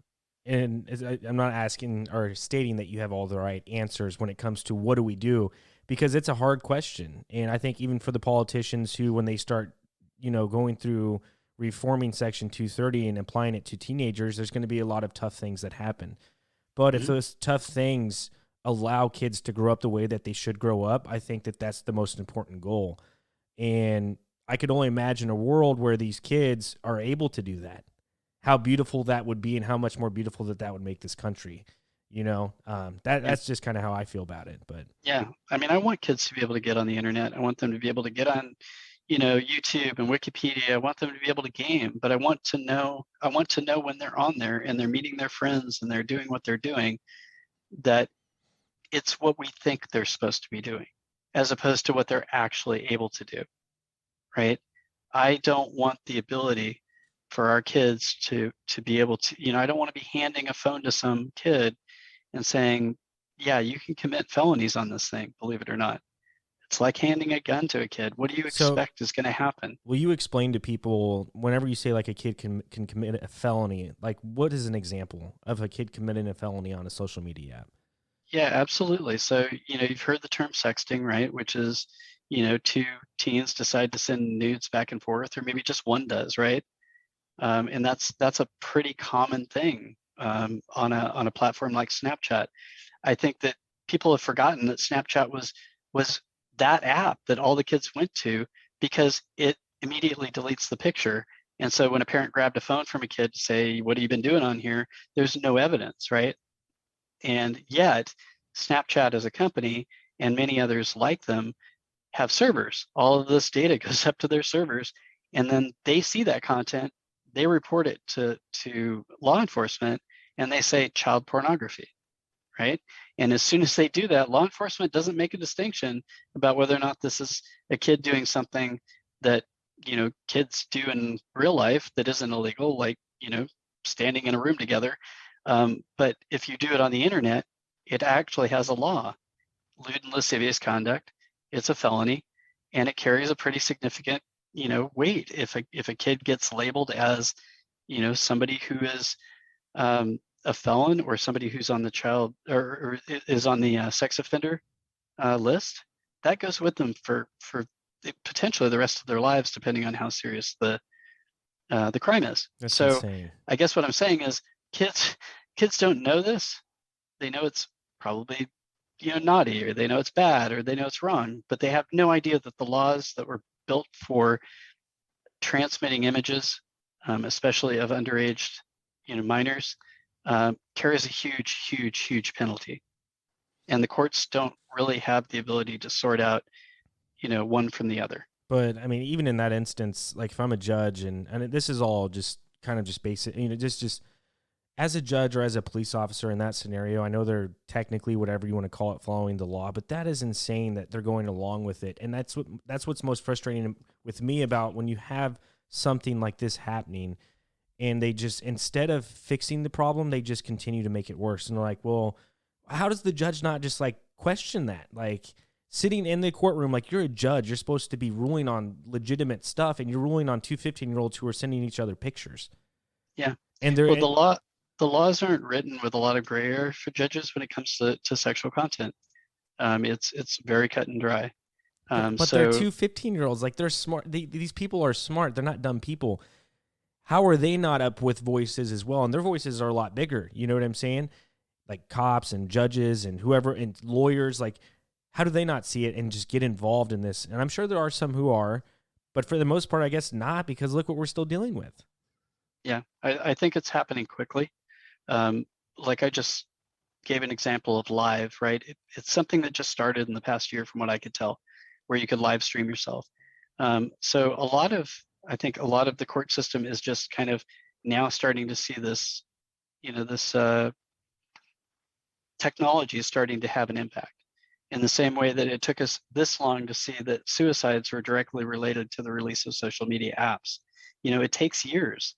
And I'm not asking or stating that you have all the right answers when it comes to what do we do, because it's a hard question. And I think even for the politicians who, when they start, going through reforming Section 230 and applying it to teenagers, there's going to be a lot of tough things that happen. But if those tough things allow kids to grow up the way that they should grow up, I think that that's the most important goal. And I could only imagine a world where these kids are able to do that. How beautiful that would be, and how much more beautiful that would make this country. That's just kind of how I feel about it. But yeah, I mean, I want kids to be able to get on the internet. I want them to be able to get on, YouTube and Wikipedia. I want them to be able to game, but I want to know when they're on there and they're meeting their friends and they're doing what they're doing, that it's what we think they're supposed to be doing, as opposed to what they're actually able to do, right? I don't want the ability for our kids to be able to, I don't want to be handing a phone to some kid and saying, yeah, you can commit felonies on this thing, believe it or not. It's like handing a gun to a kid. What do you So expect is going to happen? will you explain to people whenever you say like a kid can commit a felony, like what is an example of a kid committing a felony on a social media app? Yeah, absolutely. So, you've heard the term sexting, right? Which is, two teens decide to send nudes back and forth, or maybe just one does, right? And that's a pretty common thing on a platform like Snapchat. I think that people have forgotten that Snapchat was that app that all the kids went to because it immediately deletes the picture. And so when a parent grabbed a phone from a kid to say, "What have you been doing on here?" There's no evidence, right? And yet, Snapchat as a company and many others like them have servers. All of this data goes up to their servers, and then they see that content, they report it to law enforcement, and they say child pornography, right? And as soon as they do that, law enforcement doesn't make a distinction about whether or not this is a kid doing something that kids do in real life that isn't illegal, like standing in a room together. But if you do it on the internet, it actually has a law. Lewd and lascivious conduct. It's a felony, and it carries a pretty significant weight if a kid gets labeled as somebody who is a felon or somebody who's on the child or is on the sex offender list. That goes with them for potentially the rest of their lives, depending on how serious the crime is. That's So insane. I guess what I'm saying is kids kids don't know this. They know it's probably naughty, or they know it's bad, or they know it's wrong, but they have no idea that the laws that were built for transmitting images, especially of underage minors, carries a huge penalty, and the courts don't really have the ability to sort out one from the other. But I mean, even in that instance, like if I'm a judge and this is all just kind of just basic, just as a judge or as a police officer in that scenario, I know they're technically whatever you want to call it, following the law, but that is insane that they're going along with it. And that's what's most frustrating with me about when you have something like this happening and they just, instead of fixing the problem, they just continue to make it worse. And they're like, well, how does the judge not just like question that? Like sitting in the courtroom, like you're a judge, you're supposed to be ruling on legitimate stuff, and you're ruling on two 15-year-olds who are sending each other pictures. Yeah. And they're, Well, the laws aren't written with a lot of gray area for judges when it comes to sexual content. It's very cut and dry. but they're So two 15-year-olds. Like they're smart. These people are smart. They're not dumb people. How are they not up with voices as well? And their voices are a lot bigger. You know what I'm saying? Like cops and judges and whoever and lawyers. Like, how do they not see it and just get involved in this? And I'm sure there are some who are, but for the most part, I guess not, because look what we're still dealing with. yeah, I think it's happening quickly. Like I just gave an example of live, right? It's something that just started in the past year, from what I could tell, where you could live stream yourself. So I think a lot of the court system is just kind of now starting to see this, this technology is starting to have an impact. In the same way that it took us this long to see that suicides were directly related to the release of social media apps. It takes years,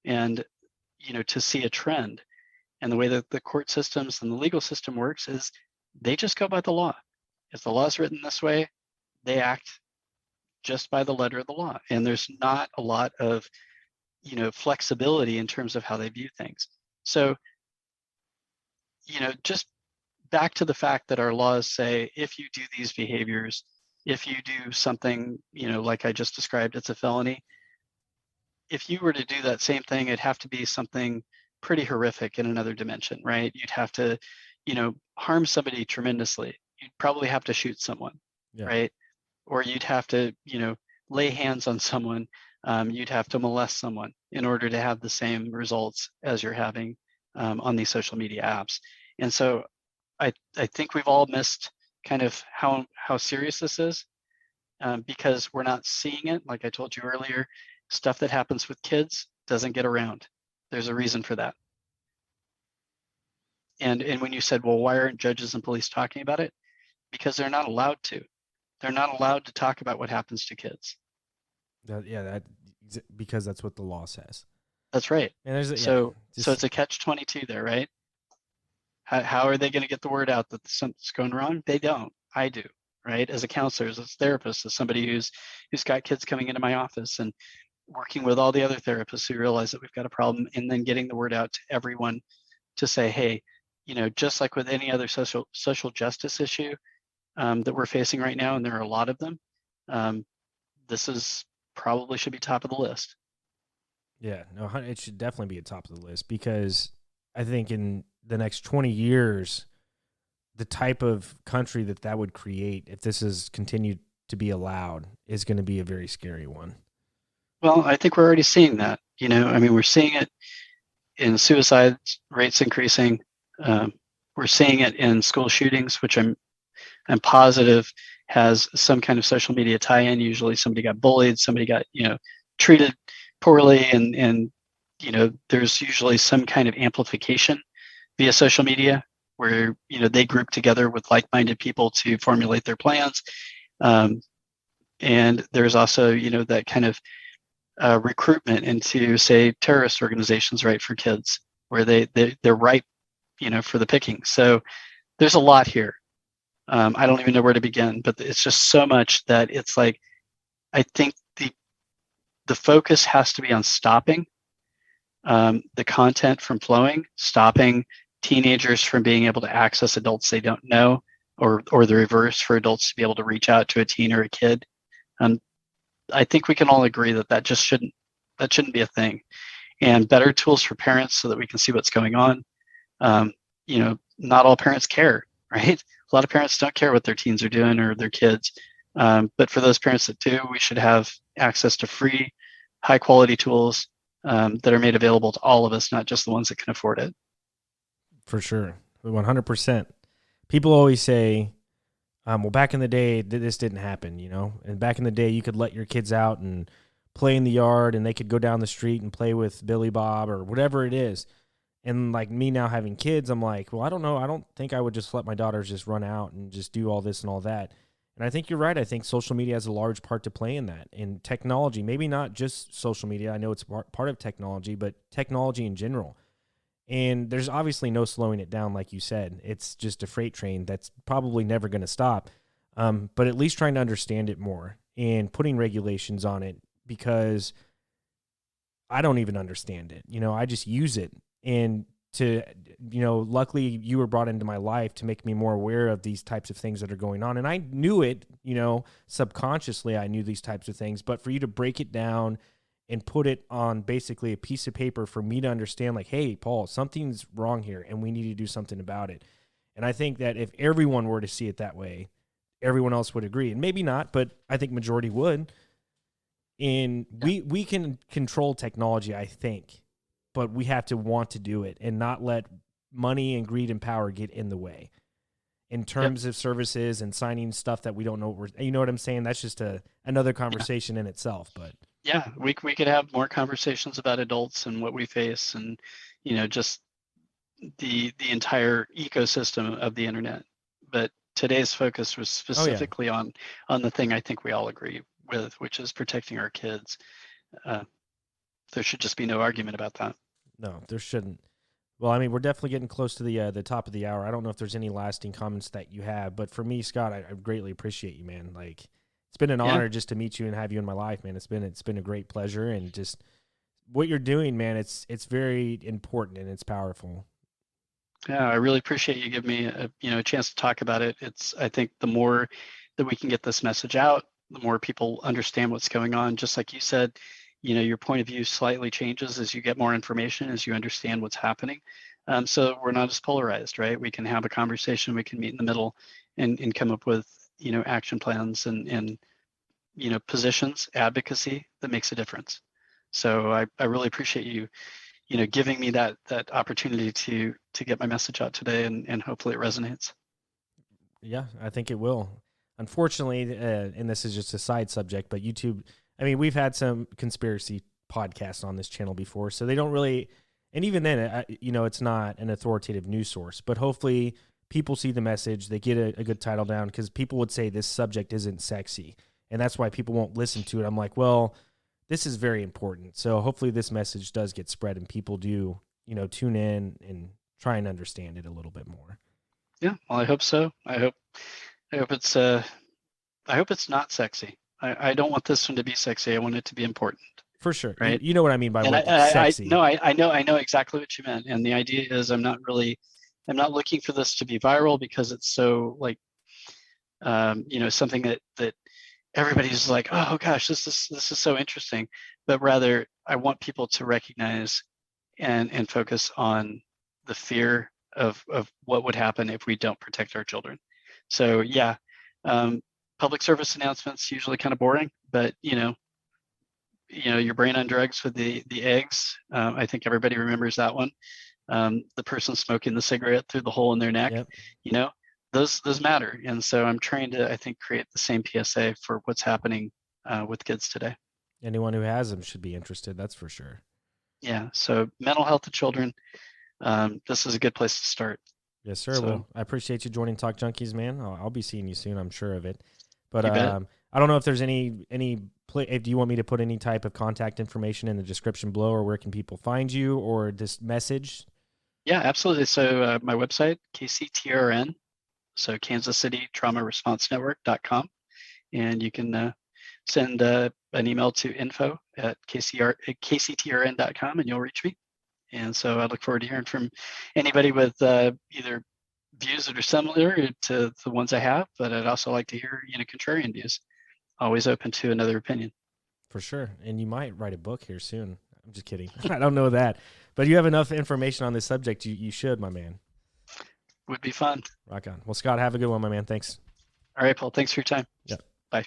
and to see a trend. And the way that the court systems and the legal system works is they just go by the law. If the law is written this way, they act just by the letter of the law. And there's not a lot of, flexibility in terms of how they view things. So, just back to the fact that our laws say if you do these behaviors, if you do something, like I just described, it's a felony. If you were to do that same thing, it'd have to be something pretty horrific in another dimension, right? You'd have to, harm somebody tremendously. You'd probably have to shoot someone, Yeah. right? Or you'd have to, lay hands on someone. You'd have to molest someone in order to have the same results as you're having on these social media apps. And so I think we've all missed kind of how serious this is, because we're not seeing it. Like I told you earlier, stuff that happens with kids doesn't get around. There's a reason for that. And when you said, well, why aren't judges and police talking about it? Because they're not allowed to. They're not allowed to talk about what happens to kids. That because that's what the law says. That's right. And there's So it's a catch-22 there, right? How are they going to get the word out that something's going wrong? They don't. I do. right? As a counselor, as a therapist, as somebody who's got kids coming into my office, and working with all the other therapists who realize that we've got a problem, and then getting the word out to everyone to say, hey, just like with any other social justice issue that we're facing right now, and there are a lot of them, um, this is probably should be top of the list. Yeah, no, it should definitely be at top of the list because I think in the next 20 years, the type of country that would create, if this is continued to be allowed, is going to be a very scary one. Well, I think we're already seeing that. I mean, we're seeing it in suicide rates increasing. Um, we're seeing it in school shootings, which I'm positive has some kind of social media tie-in. Usually, somebody got bullied, somebody got treated poorly, and there's usually some kind of amplification via social media where they group together with like-minded people to formulate their plans. And there's also that kind of recruitment into, say, terrorist organizations, right, for kids, where they're ripe for the picking. So there's a lot here. I don't even know where to begin, but it's just so much that it's like, I think the focus has to be on stopping the content from flowing, stopping teenagers from being able to access adults they don't know, or the reverse, for adults to be able to reach out to a teen or a kid. I think we can all agree that just shouldn't be a thing. And better tools for parents so that we can see what's going on. Not all parents care, right? A lot of parents don't care what their teens are doing or their kids. But for those parents that do, we should have access to free, high quality tools that are made available to all of us, not just the ones that can afford it. For sure. 100%. People always say, well, back in the day, this didn't happen, And back in the day, you could let your kids out and play in the yard, and they could go down the street and play with Billy Bob or whatever it is. And like me now having kids, I'm like, well, I don't know. I don't think I would just let my daughters just run out and just do all this and all that. And I think you're right. I think social media has a large part to play in that. And technology, maybe not just social media. I know it's part of technology, but technology in general. And there's obviously no slowing it down, like you said. It's just a freight train that's probably never going to stop. But at least trying to understand it more and putting regulations on it, because I don't even understand it. I just use it. And luckily you were brought into my life to make me more aware of these types of things that are going on. And I knew it, subconsciously I knew these types of things, but for you to break it down and put it on basically a piece of paper for me to understand, like, hey, Paul, something's wrong here and we need to do something about it. And I think that if everyone were to see it that way, everyone else would agree. And maybe not, but I think majority would. And we can control technology, I think, but we have to want to do it and not let money and greed and power get in the way in terms of services and signing stuff that we don't know. You know what I'm saying? That's just another conversation in itself, but yeah, we could have more conversations about adults and what we face, and just the entire ecosystem of the internet. But today's focus was specifically on the thing I think we all agree with, which is protecting our kids. There should just be no argument about that. No, there shouldn't. Well, I mean, we're definitely getting close to the top of the hour. I don't know if there's any lasting comments that you have, but for me, Scott, I greatly appreciate you, man. Like, it's been an honor just to meet you and have you in my life, man. It's been a great pleasure, and just what you're doing, man. It's very important and it's powerful. Yeah, I really appreciate you giving me a chance to talk about it. I think the more that we can get this message out, the more people understand what's going on. Just like you said, your point of view slightly changes as you get more information, as you understand what's happening. So we're not as polarized, right? We can have a conversation, we can meet in the middle, and come up with action plans and positions, advocacy that makes a difference. So I really appreciate you giving me that opportunity to get my message out today, and hopefully it resonates. Yeah, I think it will. Unfortunately, and this is just a side subject, but YouTube, I mean, we've had some conspiracy podcasts on this channel before, so they don't really, and even then, it's not an authoritative news source, but hopefully people see the message, they get a good title down, because people would say this subject isn't sexy, and that's why people won't listen to it. I'm like, well, this is very important. So hopefully this message does get spread and people do, tune in and try and understand it a little bit more. Yeah, well, I hope so. I hope it's I hope it's not sexy. I don't want this one to be sexy. I want it to be important, For sure. right? You know what I mean by And what sexy. no, I know exactly what you meant. And the idea is I'm not looking for this to be viral because it's so like, something that everybody's like, oh gosh, this is so interesting. But rather, I want people to recognize and focus on the fear of what would happen if we don't protect our children. So yeah, um, public service announcements usually kind of boring, but your brain on drugs with the eggs. I think everybody remembers that one. The person smoking the cigarette through the hole in their neck. Yep. You know, those matter, and so I'm trying to, I think, create the same PSA for what's happening with kids today. Anyone who has them should be interested. That's for sure. Yeah. So mental health of children. This is a good place to start. Yes, sir. So Well, I appreciate you joining Talk Junkies, man. I'll be seeing you soon. I'm sure of it. But you bet. I don't know if there's any play. Do you want me to put any type of contact information in the description below, or where can people find you, or this message? Yeah, absolutely. So my website, KCTRN, so Kansas City Trauma Response Network.com. And you can send an email to info@kctrn.com and you'll reach me. And so I look forward to hearing from anybody with either views that are similar to the ones I have, but I'd also like to hear, contrarian views. Always open to another opinion. For sure. And you might write a book here soon. I'm just kidding. I don't know that. But you have enough information on this subject. You should, my man. Would be fun. Rock on. Well, Scott, have a good one, my man. Thanks. All right, Paul. Thanks for your time. Yep. Bye.